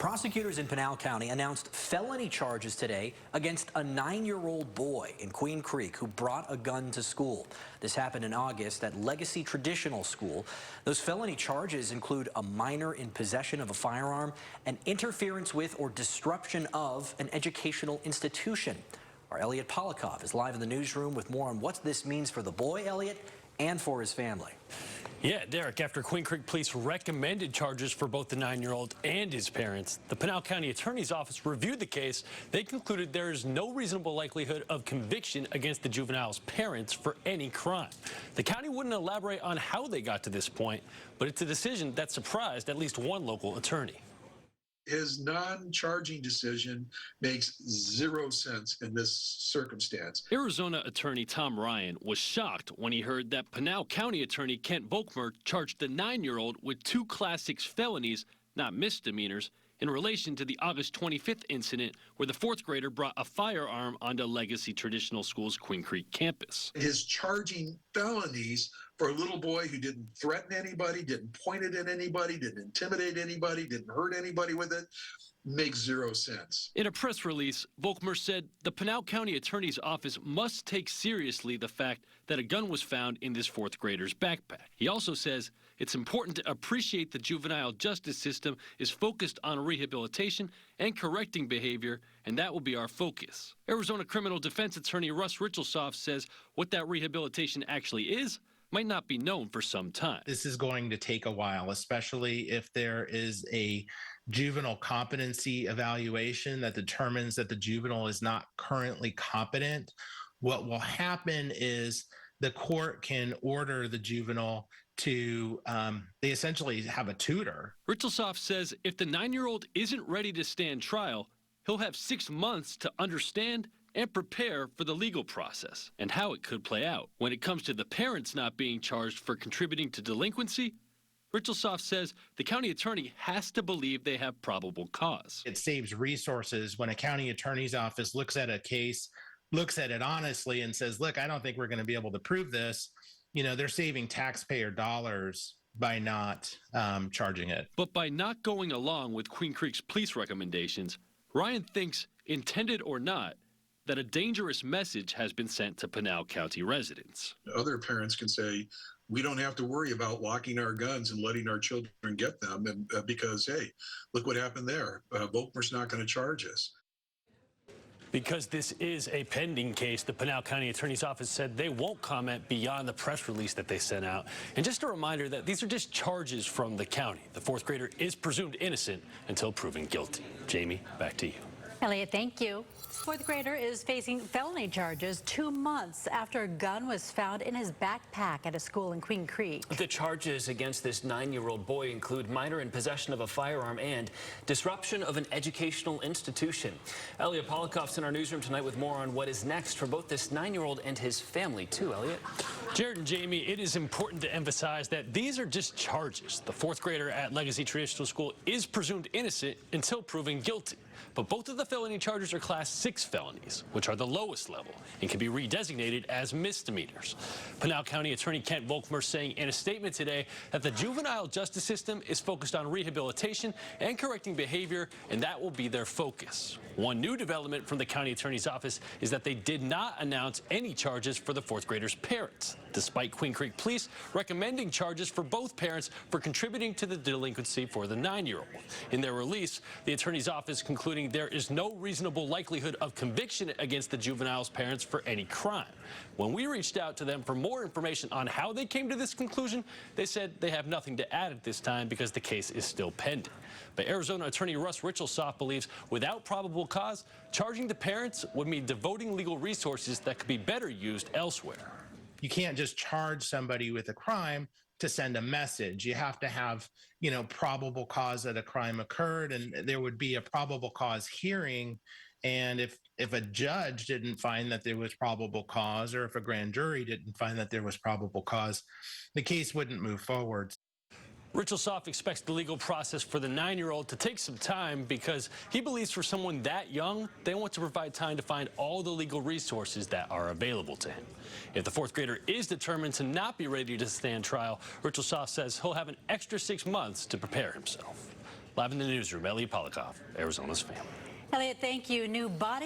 Prosecutors in Pinal County announced felony charges today against a 9-year-old boy in Queen Creek who brought a gun to school. This happened in August at Legacy Traditional School. Those felony charges include a minor in possession of a firearm and interference with or disruption of an educational institution. Our Elliot Polakov is live in the newsroom with more on what this means for the boy, Elliot, and for his family. Yeah, Derek, after Queen Creek police recommended charges for both the 9-year-old and his parents, the Pinal County Attorney's Office reviewed the case. They concluded there is no reasonable likelihood of conviction against the juvenile's parents for any crime. The county wouldn't elaborate on how they got to this point, but it's a decision that surprised at least one local attorney. His non-charging decision makes zero sense in this circumstance. Arizona attorney Tom Ryan was shocked when he heard that Pinal County attorney Kent Volkmer charged the 9-year-old with 2 Class 6 felonies, not misdemeanors, in relation to the August 25th incident where the 4th grader brought a firearm onto Legacy Traditional School's Queen Creek campus. His charging felonies for a little boy who didn't threaten anybody, didn't point it at anybody, didn't intimidate anybody, didn't hurt anybody with it, makes zero sense. In a press release, Volkmer said the Pinal County Attorney's Office must take seriously the fact that a gun was found in this 4th grader's backpack. He also says it's important to appreciate the juvenile justice system is focused on rehabilitation and correcting behavior, and that will be our focus. Arizona criminal defense attorney Russ Richelsoff says what that rehabilitation actually is might not be known for some time. This is going to take a while, especially if there is a juvenile competency evaluation that determines that the juvenile is not currently competent. What will happen is the court can order the juvenile to, they essentially have a tutor. Richelsoff says if the 9-year-old isn't ready to stand trial, he'll have 6 months to understand and prepare for the legal process and how it could play out. When it comes to the parents not being charged for contributing to delinquency, Richelsoff says the county attorney has to believe they have probable cause. It saves resources when a county attorney's office looks at a case, looks at it honestly and says, look, I don't think we're going to be able to prove this. You know, they're saving taxpayer dollars by not charging it. But by not going along with Queen Creek's police recommendations, Ryan thinks, intended or not, that a dangerous message has been sent to Pinal County residents. Other parents can say, we don't have to worry about locking our guns and letting our children get them, and because, hey, look what happened there. Volkmer's not going to charge us. Because this is a pending case, the Pinal County Attorney's Office said they won't comment beyond the press release that they sent out. And just a reminder that these are just charges from the county. The 4th grader is presumed innocent until proven guilty. Jamie, back to you. Elliot, thank you. Fourth grader is facing felony charges 2 months after a gun was found in his backpack at a school in Queen Creek. The charges against this 9-year-old boy include minor in possession of a firearm and disruption of an educational institution. Elliot Polakov's in our newsroom tonight with more on what is next for both this 9-year-old and his family, too. Elliot? Jared and Jamie, it is important to emphasize that these are just charges. The 4th grader at Legacy Traditional School is presumed innocent until proven guilty. But both of the felony charges are Class 6 felonies, which are the lowest level and can be redesignated as misdemeanors. Pinal County Attorney Kent Volkmer saying in a statement today that the juvenile justice system is focused on rehabilitation and correcting behavior, and that will be their focus. One new development from the county attorney's office is that they did not announce any charges for the 4th grader's parents, despite Queen Creek police recommending charges for both parents for contributing to the delinquency for the 9-year-old. In their release, the attorney's office concluding there is no reasonable likelihood of conviction against the juvenile's parents for any crime. When we reached out to them for more information on how they came to this conclusion, they said they have nothing to add at this time because the case is still pending. But Arizona attorney Russ Richelsoff believes without probable cause, charging the parents would mean devoting legal resources that could be better used elsewhere. You can't just charge somebody with a crime to send a message. You have to have, you know, probable cause that a crime occurred, and there would be a probable cause hearing. And if a judge didn't find that there was probable cause, or if a grand jury didn't find that there was probable cause, the case wouldn't move forward. Richelsoff expects the legal process for the 9-year-old to take some time because he believes for someone that young, they want to provide time to find all the legal resources that are available to him. If the 4th grader is determined to not be ready to stand trial, Richelsoff says he'll have an extra 6 months to prepare himself. Live in the newsroom, Elliot Polikoff, Arizona's Family. Elliot, thank you. New body